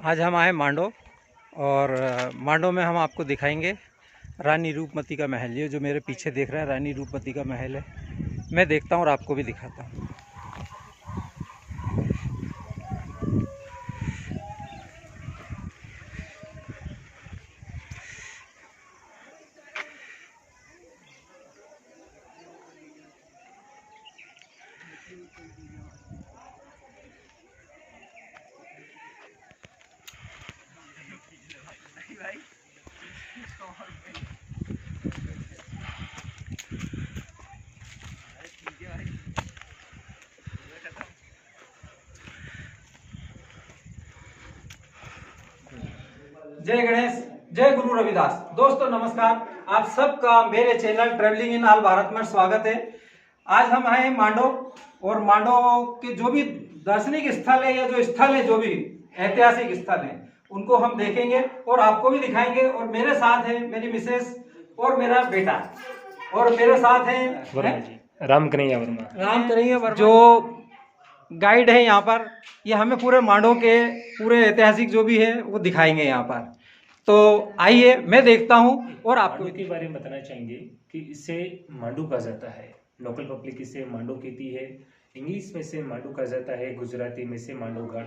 आज हम आए मांडो और मांडो में हम आपको दिखाएंगे रानी रूपमती का महल। ये जो मेरे पीछे देख रहे हैं रानी रूपमती का महल है। मैं देखता हूँ और आपको भी दिखाता हूँ। जय गणेश, जय गुरु रविदास। दोस्तों नमस्कार, आप सबका मेरे channel travelling in all Bharat में स्वागत है। आज हम आए मांडो और मांडो के जो भी दार्शनिक स्थल है या जो स्थल है, जो भी ऐतिहासिक स्थल है, उनको हम देखेंगे और आपको भी दिखाएंगे। और मेरे साथ है मेरी मिसेस और मेरा बेटा, और मेरे साथ है राम कन्हैया वर्मा जो गाइड है यहाँ पर। ये हमें पूरे मांडो के पूरे ऐतिहासिक जो भी है वो दिखाएंगे यहाँ पर। तो आइए मैं देखता हूँ और आपको के बारे में बताना चाहेंगे कि इसे मांडू कहा जाता है। लोकल पब्लिक इसे मांडो कहती है। इंग्लिश में से मांडू कहा जाता है, गुजराती में से मांडोगढ़।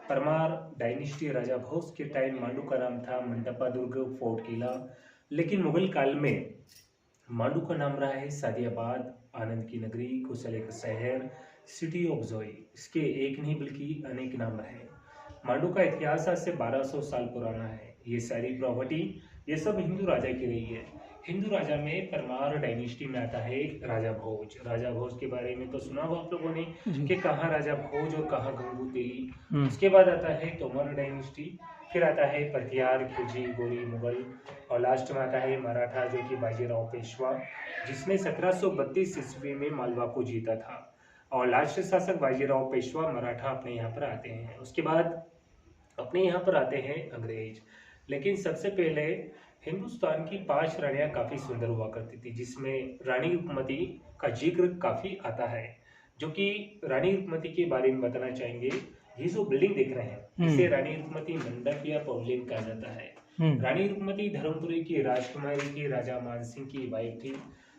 परमार डायनेस्टी राजा भोज के टाइम मांडू का नाम था मंडपा दुर्ग, फोर्ट किला। लेकिन मुगल काल में मांडू का नाम रहा है सादियाबाद, आनंद की नगरी, कुशल का शहर, सिटी ऑफ जॉय। इसके एक नहीं बल्कि अनेक नाम रहे। मांडू का इतिहास आज से 1200 साल पुराना है। ये सारी प्रॉपर्टी ये सब हिंदू राजा की रही है। हिंदू राजा में परमार डायनेस्टी में आता है राजा भोज। राजा भोज के बारे में तो सुना हो आप लोगों ने कि कहाँ राजा भोज और कहाँ गंगू तेली। उसके बाद आता है तोमर डायनेस्टी, फिर आता है पथियार, खिलजी, गोरी, मुगल, और लास्ट में आता है मराठा जो कि बाजीराव पेशवा, जिसने 1732 ईस्वी में मालवा को जीता था। और लास्ट शासक बाजीराव पेशवा मराठा अपने यहाँ पर आते हैं। उसके बाद अपने यहाँ पर आते हैं अंग्रेज। लेकिन सबसे पहले हिंदुस्तान की 5 रानियां काफी सुंदर हुआ करती थी, जिसमें रानी रूपमती का जिक्र काफी आता है। जो कि रानी रूपमती के बारे में बताना चाहेंगे। ये जो बिल्डिंग देख रहे हैं इसे रानी रूपमती मंडप या पवेलियन कहा जाता है। रानी रूपमती धर्मपुरी की राजकुमारी की राजा मानसिंह की वाइफ थी।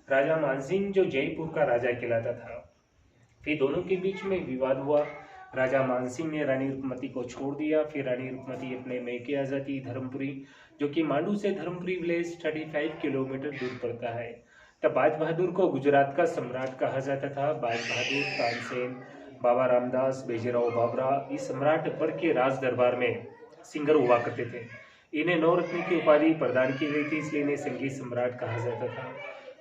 राजा मानसिंह जो जयपुर का राजा कहलाता था। फिर दोनों के बीच में विवाद हुआ। राजा मानसिंह ने रानी रूपमती को छोड़ दिया। फिर रानी रूपमती अपने मैके आ जाती धर्मपुरी, जो कि मांडू से धर्मपुरी विलेज 35 किलोमीटर दूर पड़ता है। तब बाज बहादुर को गुजरात का सम्राट कहा जाता था। बाज बहादुर, तानसेन, बाबा रामदास, बेजीराव बाबरा, इस सम्राट अकबर के राज दरबार में सिंगर हुआ करते थे। इन्हें नवरत्न की उपाधि प्रदान की गई थी, इसलिए इन्हें संगीत सम्राट कहा जाता था।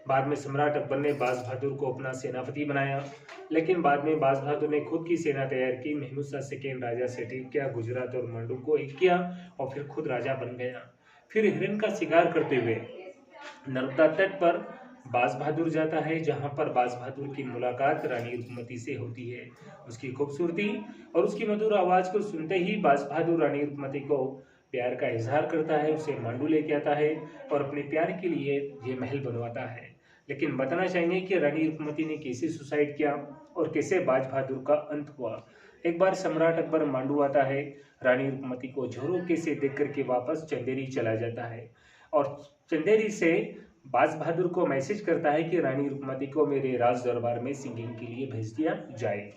बाद में सम्राट अकबर ने बाज बहादुर को अपना सेनापति बनाया। लेकिन बाद में बाज बहादुर ने खुद की सेना तैयार की, महमूद शाह सेकेंड राजा से ठीक किया, गुजरात और मांडू को एक किया और फिर खुद राजा बन गया। फिर हिरण का शिकार करते हुए नर्मदा तट पर बाज बहादुर जाता है, जहां पर बाज बहादुर की मुलाकात रानी रूपमती से होती है। उसकी खूबसूरती और उसकी मधुर आवाज को सुनते ही बाज बहादुर रानी रूपमती को प्यार का इजहार करता है, उसे मांडू लेके आता है और अपने प्यार के लिए ये महल बनवाता है। लेकिन बताना चाहेंगे कि रानी रूपमती ने कैसे सुसाइड किया और कैसे बाज बहादुर का अंत हुआ। एक बार सम्राट अकबर मांडू आता है, रानी रूपमती को झरोखे से देख करके वापस चंदेरी चला जाता है और चंदेरी से बाज बहादुर को मैसेज करता है कि रानी रूपमती को मेरे राज दरबार में सिंगिंग के लिए भेज दिया जाए।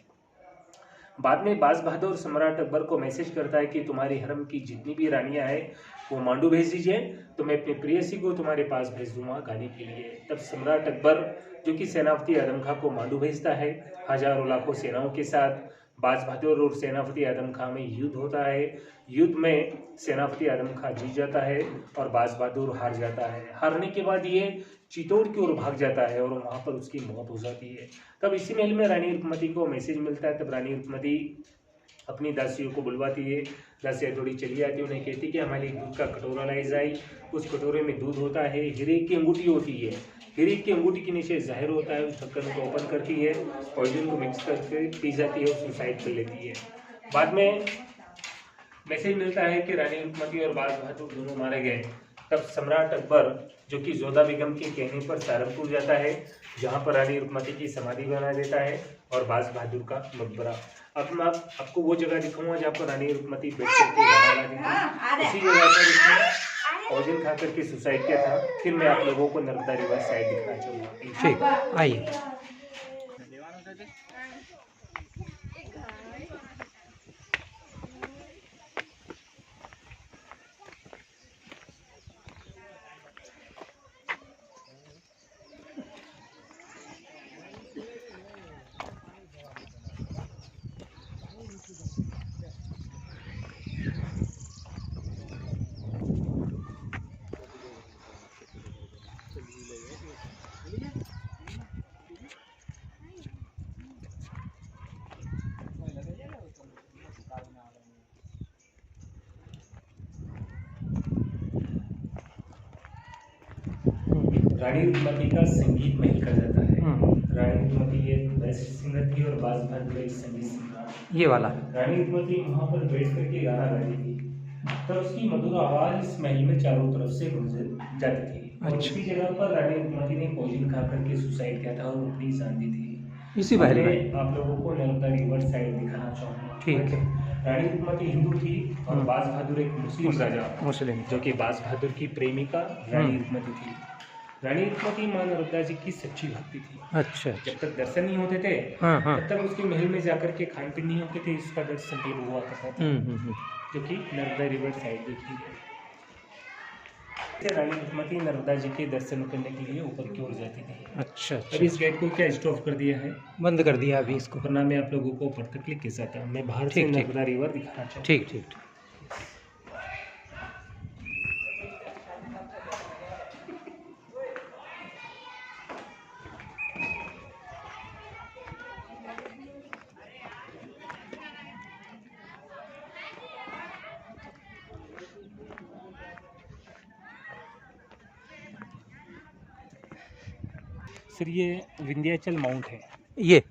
बाद में बाज बहादुर सम्राट अकबर को मैसेज करता है कि तुम्हारे हरम की जितनी भी रानियां हैं वो मांडू भेज दीजिए, तो मैं अपनी प्रेयसी को तुम्हारे पास भेज दूंगा गाने के लिए। तब सम्राट अकबर जो कि सेनापति आदम खां को मांडू भेजता है। हजारों लाखों सेनाओं के साथ बाज बहादुर और सेनापति आदम खां में युद्ध होता है। युद्ध में सेनापति आदम खां जीत जाता है और बाज बहादुर हार जाता है। हारने के बाद ये चित्तौड़ की ओर भाग जाता है और वहां पर उसकी मौत हो जाती है। तब इसी महल में रानी रूपमती को मैसेज मिलता है। तब रानी रूपमती अपनी दासियों को बुलवाती है। दासियाँ थोड़ी चली आती है, उन्हें कहती कि हमारे लिए दूध का कटोरा लाई जाए। उस कटोरे में दूध होता है, हीरे की अंगूठी होती है। हीरे की अंगूठी के नीचे जहर होता है। उस ढक्कन को ओपन करती है, पॉइजन को मिक्स करके पी जाती है और सुसाइड कर लेती है। बाद में मैसेज मिलता है कि रानी रूपमती और बाज बहादुर दोनों मारे गए। तब सम्राट अकबर जो कि जोधा बेगम के कहने पर सहारनपुर जाता है, जहां पर रानी रूपमती की समाधि बना देता है और बाज बहादुर का मकबरा। अब मैं आपको वो जगह दिखाऊंगा जहाँ पर रानी रुकमती बैठ करके गाना गाती थी। उसी जगह पर इसने भोजन खा करके सुसाइड किया था। फिर मैं आप लोगों को नर्मदा रिवर साइड दिखाना चाहूँगा। ठीक, आइए। रानी रुकमती का संगीत महल कहा जाता है। रानी रुकमती एक बेस्ट सिंगर थी और बाज बहादुर एक संगीत सिंगर। ये वाला रानी रुकमती वहाँ पर बैठ करके गाना गाती थी, तो उसकी मधुर आवाज इस महल में चारों तरफ से गूंज जाती थी। और अच्छा। इसी जगह पर रानी रुकमती ने पॉइजन खा करके सुसाइड किया था और अपनी जान दी थी। इसी महल में। मैं आप लोगों को नर्मदा रिवर साइड दिखाना चाहूँगा। ठीक है। रानी रुकमती हिंदू थी और बाज बहादुर एक मुस्लिम राजा, मुस्लिम। जो कि बाज बहादुर की प्रेमिका रानी रुकमती थी। रानी रुकमती मां नर्मदा जी की सच्ची भक्ति थी। अच्छा। जब तक दर्शन नहीं होते थे तब तक उसके महल में जाकर के खान पीन नहीं होते थे, इसका दर्शन केवल हुआ करता था, जो कि नर्मदा रिवर साइड देखी है। रानी रुकमती नर्मदा जी के दर्शन करने के लिए ऊपर की ओर जाती थी। अच्छा। अभी इस गेट को क्या स्टॉप कर दिया है, बंद कर दिया अभी इसको, वरना मैं आप लोगों को ऊपर तक लेके जाता। मैं बाहर से नर्मदा रिवर दिखाना चाहता हूँ। ठीक ठीक। सर ये विंध्याचल माउंट है। ये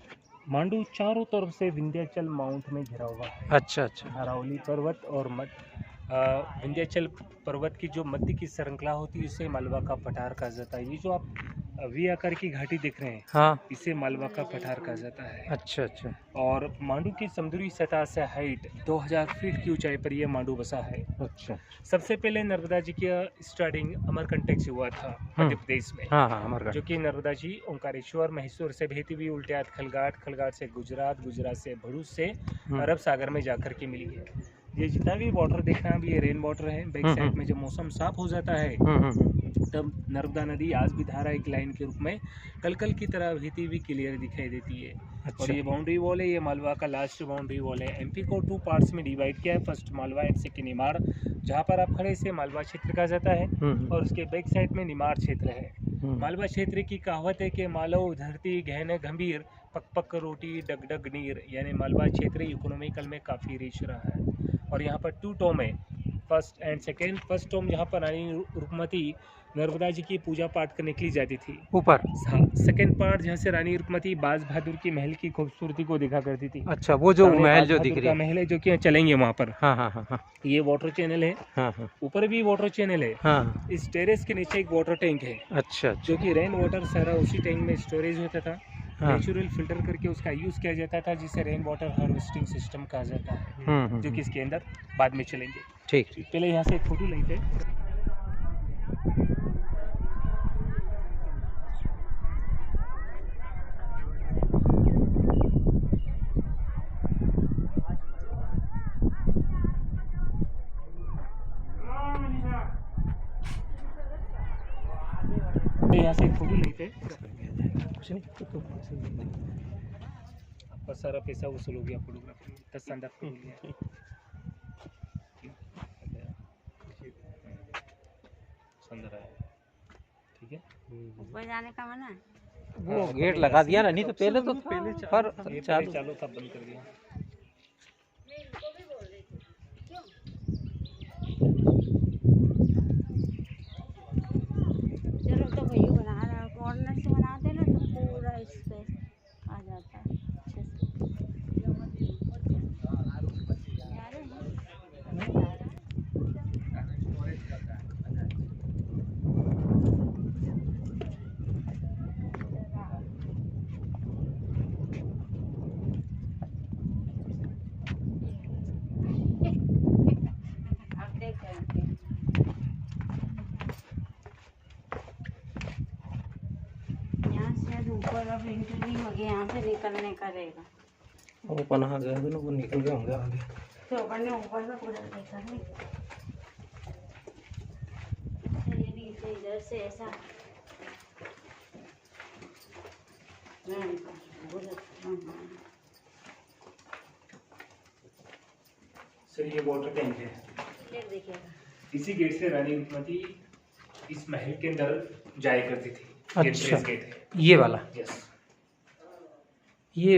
मांडू चारों तरफ से विंध्याचल माउंट में घिरा हुआ है। अच्छा अच्छा। अरावली पर्वत और विंध्याचल पर्वत की जो मध्य की श्रृंखला होती है इसे मालवा का पठार कहा जाता है। ये जो आप वी आकार की घाटी देख रहे हैं, हाँ, इसे मालवा का पठार कहा जाता है। अच्छा अच्छा। और मांडू की समुद्री सतह से हाइट 2000 फीट की ऊंचाई पर यह मांडू बसा है। अच्छा। सबसे पहले नर्मदा जी की स्टार्टिंग अमरकंटक से हुआ था मध्य प्रदेश में। हाँ हाँ, अमरगढ़। जो कि नर्मदा जी ओंकारेश्वर महेश्वर से बहती हुई उल्टे हाथ खलघाट, खलघाट से गुजरात, गुजरात से भरूच से अरब सागर में जाकर के मिली है। ये जितना भी वाटर देख रहे हैं अभी ये रेन वाटर है। बैक साइड में जब मौसम साफ हो जाता है तब नर्मदा नदी आज भी धारा एक लाइन के रूप में कलकल की तरह बहती हुई क्लियर दिखाई देती है। अच्छा। और ये बाउंड्री वॉल है, ये मालवा का लास्ट बाउंड्री वॉल है। एमपी को 2 पार्ट्स में डिवाइड किया है, first Malwa and second Nimar. जहाँ पर आप खड़े से मालवा क्षेत्र कहा जाता है और उसके बैक साइड में निमाड़ क्षेत्र है। मालवा क्षेत्र की कहावत है कि मालव धरती गहन गंभीर, पक पक रोटी डग डग नीर, यानी मालवा क्षेत्र इकोनॉमिकल में काफ़ी रिच रहा है। और यहाँ पर 2 टॉम है, first and second. First Tom जहाँ पर रानी रुकमती नर्मदा जी की पूजा पाठ करने के लिए जाती थी ऊपर। हाँ। सेकेंड पार्ट जहाँ से रानी रुकमती बाज बहादुर की महल की खूबसूरती को दिखा करती थी। अच्छा, वो जो महल जो दिख रही है, महल है जो कि चलेंगे वहाँ पर। हाँ हाँ हाँ हाँ। ये वाटर चैनल है। हाँ हाँ ऊपर भी वाटर चैनल है। हाँ। इस टेरेस के नीचे एक वाटर टैंक है। अच्छा। जो कि रेन वाटर सारा उसी टैंक में स्टोरेज होता था। हाँ। नेचुरल फिल्टर करके उसका यूज़ किया जाता था, जिसे रेन वाटर हार्वेस्टिंग सिस्टम कहा जाता है। जो कि इसके अंदर बाद में चलेंगे। ठीक। पहले यहाँ से एक फोटो लेते हैं। यहाँ से एक फोटो लेते हैं। कुछ नहीं, आपका सारा पैसा वसूल हो गया फोटोग्राफी में। 10 शानदार फोटो लिया। सुंदर है, ठीक है। ऊपर जाने का मना है? वो गेट लगा दिया ना, नहीं तो पहले तो था, पर चालू था, बंद कर दिया। चलो तो भैया बना रहा है, कॉर्नर से बना देना तो पूरा स्पेस आ जाता है अच्छे से। नहीं होगी, यहाँ से निकलने का रहेगा। वो अपन आ गए ना, वो निकल गए होंगे आगे। तो अपन ने ऊपर से पूरा देखा नहीं, ये नीचे इधर से ऐसा सर ये वाटर टैंक है। ये देखिएगा, इसी गेट से रानी रुक्मती इस महल के अंदर जाया करती थी। अच्छा, गेट है। ये वाला, यस, ये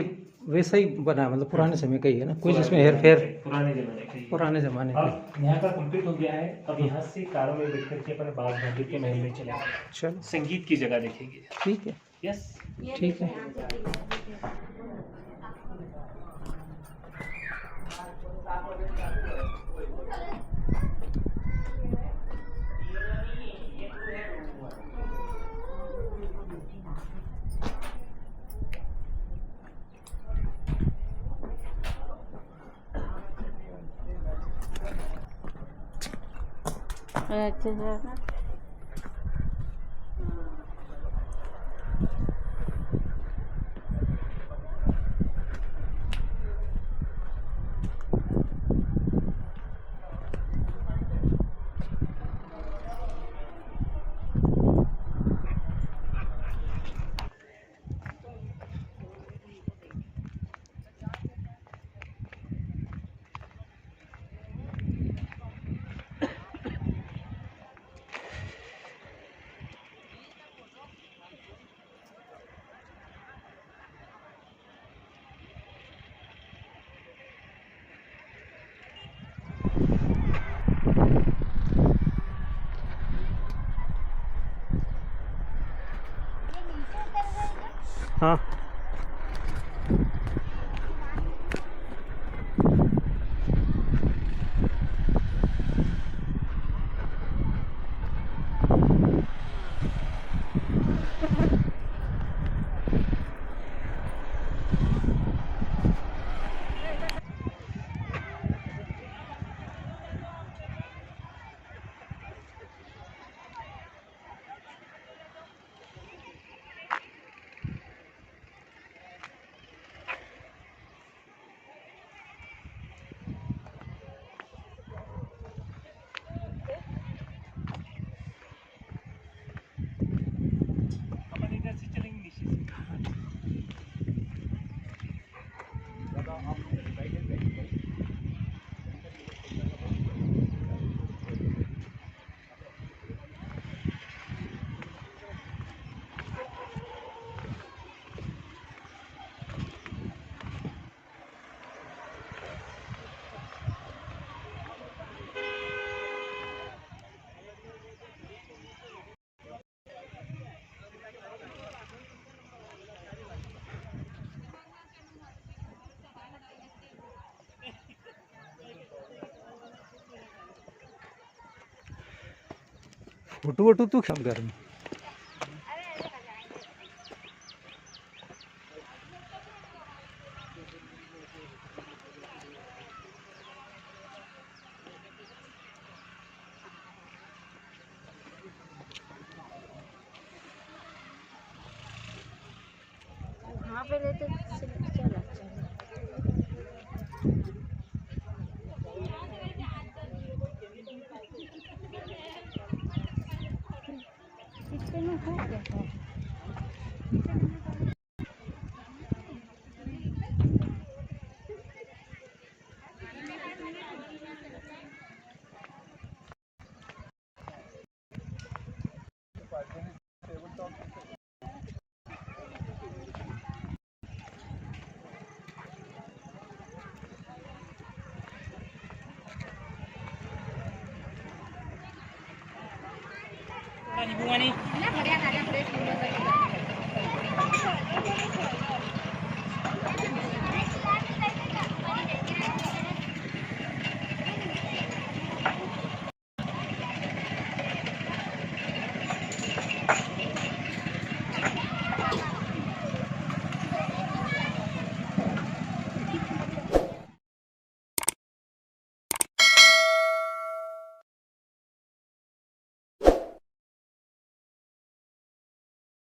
वैसा ही बना है, मतलब पुराने समय का ही है ना, कुछ इसमें हेर फेर पुराने जमाने का ही है। पुराने जमाने का। अब यहाँ का कंप्लीट हो गया है। अब यहाँ से कारों में बैठ करके अपने बाग मंदिर के महल में चले गए। चलो संगीत की जगह देखेंगे। ठीक है, यस, ये ठीक है। देखिए, यहाँ से देखिए। अच्छे से हाँ। अपन इधर से चलेंगे नीचे से। फोटो वोटो तू क्या कर रही? वहाँ पे लेते चल अच्छा इतने में हो गया था। Ini bunga nih.